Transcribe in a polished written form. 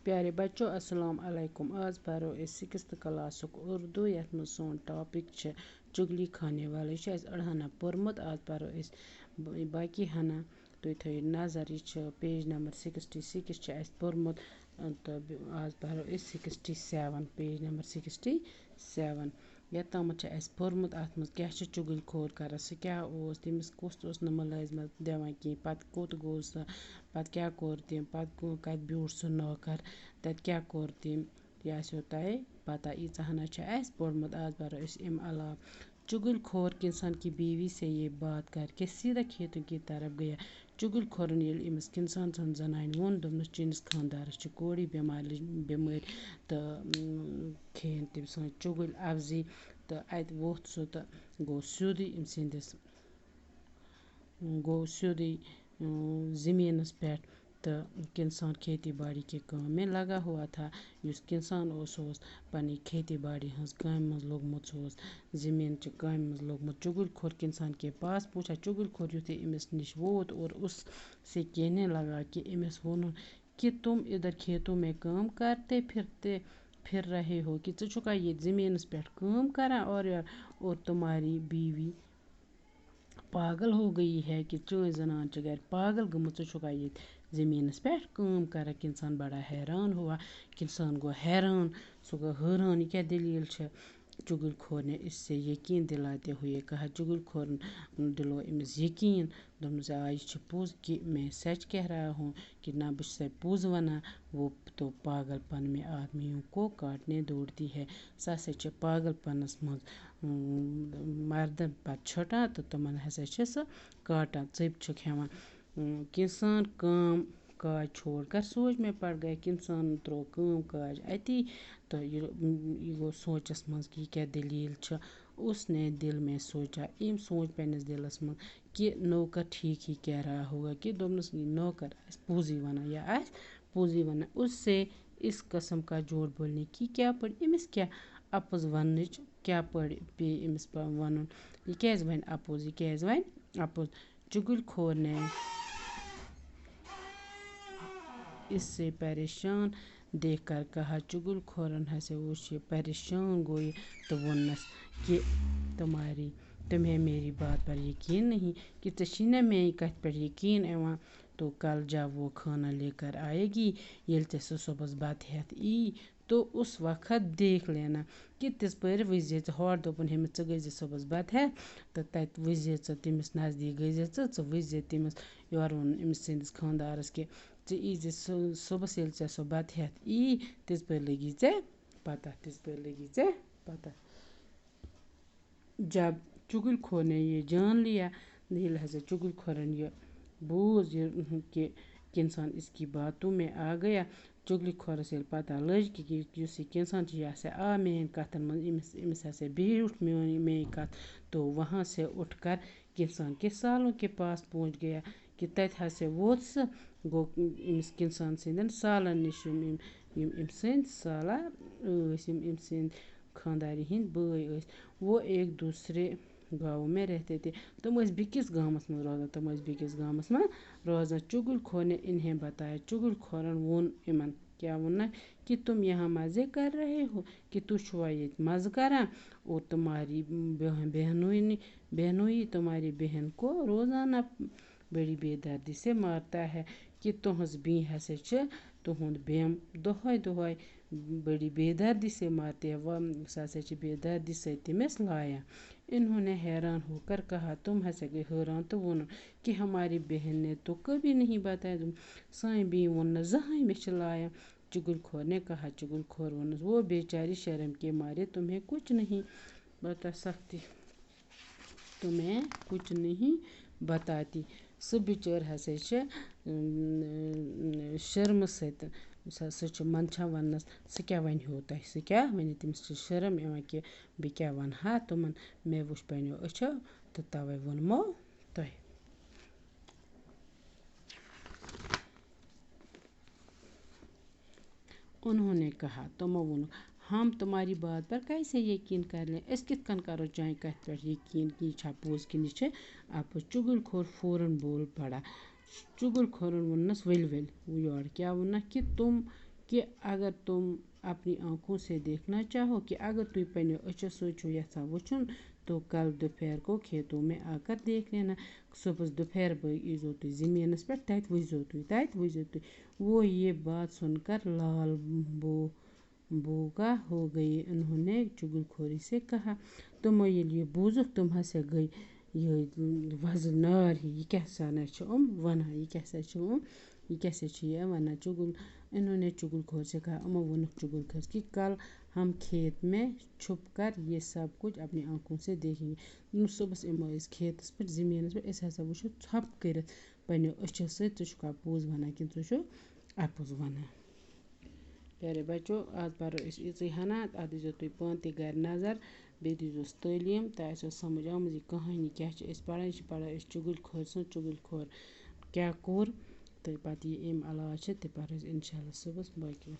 प्यारे बच्चों अस्सलाम अलैकुम। आज पढ़ो इस 6th क्लास उर्दू यथ मज सोन टॉपिक चुगली खाने वाले अड़हना पोर्मुत। आज पढ़ो इस बाकी हना तुम थो नजर यह पेज नंबर 66 पोर्मुत। तो आज पढ़ो इस 67 पेज नंबर 67 ये तम पोर्मुत अत मज क्या चुगल खोर कर सह क्या तमिस कुस मुलाजमत दिवान कह पत कोत गो सह पत क्या कोर तम पत कत ब्यूठ सह नौकर तत क्या कोर तम यह तह पता यीचा हना पोर्मुत। आज पढ़ो अम अलाव चुगल खोर किसान की बीवी से ये बात करके सीधा खेतों की तरफ गया। चुगल खोरन ये अमिस किसान सन जनान वोन दोपनस चीनिस खानदारस कोड़ी बेमारी तो खेन तम सन चुगल अवजी तो अत वोथ सह तो गो सीधे ज़मीनस पे तो किसान खेती बाड़ी के काम में लगा हुआ था। उस किसान पनी खेती बाड़ी हज काम मज लोगमुत ज़मीन च काम मज लोगमुत। चुगल खोर किसान के पास पूछा। चुगल खोर युथे अमिस निश वोत और उससे कहने लगा कि अमिस वोन कि तुम इधर खेतों में काम करते फिर रहे हो कि चुका ये ज़मीनस पे काम करा और तुम्हारी बीवी पागल हो गई है कि चोन जनान घर पागल गमुत चुका ये ज़मीनस पे काम कर। किसान बड़ा हैरान हुआ। किसान गो हैरान सो गो हैरान क्या दलील चुगल खोर ने इससे यकीन दिलाते हुए कहा। चुगल खोर दिलो अमिस यकीन दोपनस यह पोज कि मैं सच कह रहा हूँ कि ना बस पोज वना वो तो पागलपन में आदमियों को काटने दौड़ती है। सह पागलपनस मज मर्दन पे छटान तो तमन हसा सह काटान चप हेवान। किसान काम काज छोड़कर सोच में पड़ गया। किसान त्रो काम काज अति तो यह गो सोचस मज कि क्या दलील उसने दिल में सोचा। यम सोच पन्निस दिलस मज कि नौकर ठीक ही कह रहा होगा कि दोपनस नौकर पोजी वना या पोजी वना। उससे इस कस्म का झूठ बोलने की क्या पड़ी। अमिस क्या अपोज वन क्या पे अमिस वन यह क्या वन अपोज यह क्या वन अपोज। चुगल खोर ने इससे परेशान देखकर कहा। चुगल खोरन हसे वुच परेशान गोई तो वोनस कि तुम्हें मेरी बात पर यकीन नहीं कि ना मेरी कथ पर यकीन एवं तो कल जब वो खाना लेकर आएगी ये सुबह बत हेत ई तो उस वक्त देख लेना कि तिस पर वजे हर दोपन हमिस गज सुबह बत हेत तो तत वजे तमिस नज़दीक गज वजे तमिस योर वोन अमिस सैंदिस खानदारस कि ज़ सुबह ये सो बत हेत ई तिस पर लगी पता। जब चुगल खोर ने ये जान लिया चुगल खोरन ये बूझ कि किसान इसकी बातों में आ गया। चुगल खोरस ये पता लज कि किसान आ मेन कथन मज अमिस हसा ब्यूठ मेरी कथ तो वहाँ से उठकर किसान के सालों के पास पहुँच गया कि तत हसा वोत सह गो अमिस किसान सैंदन सालन निश अम सैंद साला अम सैंद खानदारी हिंद बय वो एक दूसरे गाँव में रहते थे। तुम बिकिस गाँवस में रोजान चुगल खोर ने इन्हें बताया। चुगल खोरन वोन इमन क्या वोना कि तुम यहाँ मज़े कर रहे हो कि तू छुआ ये मज़ करा और तुम्हारी बहनोई तुम्हारी बहन को रोज़ाना बड़ी बेदर्दी से मारता है कि तुहस बी हसा तुहद बेम दोहाय बड़ी बेदर्दी से मारते हैं वह सह बेदर्दी से तमिस लाया। इन्होंने हैरान होकर कहा। तुम हसा गए हैरान तो वोन कि हमारी बहन ने तो कभी नहीं बताया सान बी वोन जहाँ मे लाया। चुगल खोर ने कहा। चुगल खोर वोन वो बेचारी शर्म के मारे तुम्हें कुछ नहीं बताती सह बिचर हसा शर्म सत सह मंदान वनस सह क्या वन हो तह सह क्या वन तमिस शर्म यवान कि बह क्या वन तुमन मे वुच पन्नियों अछो तो तवे वोनमो तोह। उन्होंने कहा। तुमो वोन हम तुम्हारी बात पर कैसे यकीन कर लें। इस कित कन करो चाहे कथ पर यकीन कि छा पोज कि अपोज। चुगल खोर फौरन बोल पड़ा। चुगल खोरन वोनस वल योर क्या वोना कि तुम कि अगर तुम अपनी आँखों से देखना चाहो कि अगर तुम पन्ने अचो सो यछान वुचुन तो कल दोपहर को खेतों में आकर देख लेना। सुबह दोपहर भाग ईजो तुम ज़मीनस पे तत वुचो तुम। वो ये बात सुनकर लाल बोगा हो गई। उन्होंने चुगलखोरी से कहा, तुमो येल ये बूजुक तुम हसे गई ये वज़ नार ही ये क्या सना वना ये कैसे ये वना चुगल। इन्होंने चुगलखोर से कहा, अमो वनुक चुगलखोर कि कल हम खेत में छुप कर ये सब कुछ अपनी आंखों से देखेंगे। सुबह इमो खेतस पे ज़मीनस पे हसा वो छप कर पन्ने अचो सो पोज वना कि अपोज वना। प्यारे बच्चों आज पढ़ो इसी हना अद दीजो तुम पान ते घर नज़र बे दीजोस तालीम तो आसो समझ आमुज ये कहानी क्या पढ़ा चुगलखोर सुन चुगलखोर क्या कोर तो पत ये अम अलावा ते पढ़ो इंशाल्लाह सुबह बाकी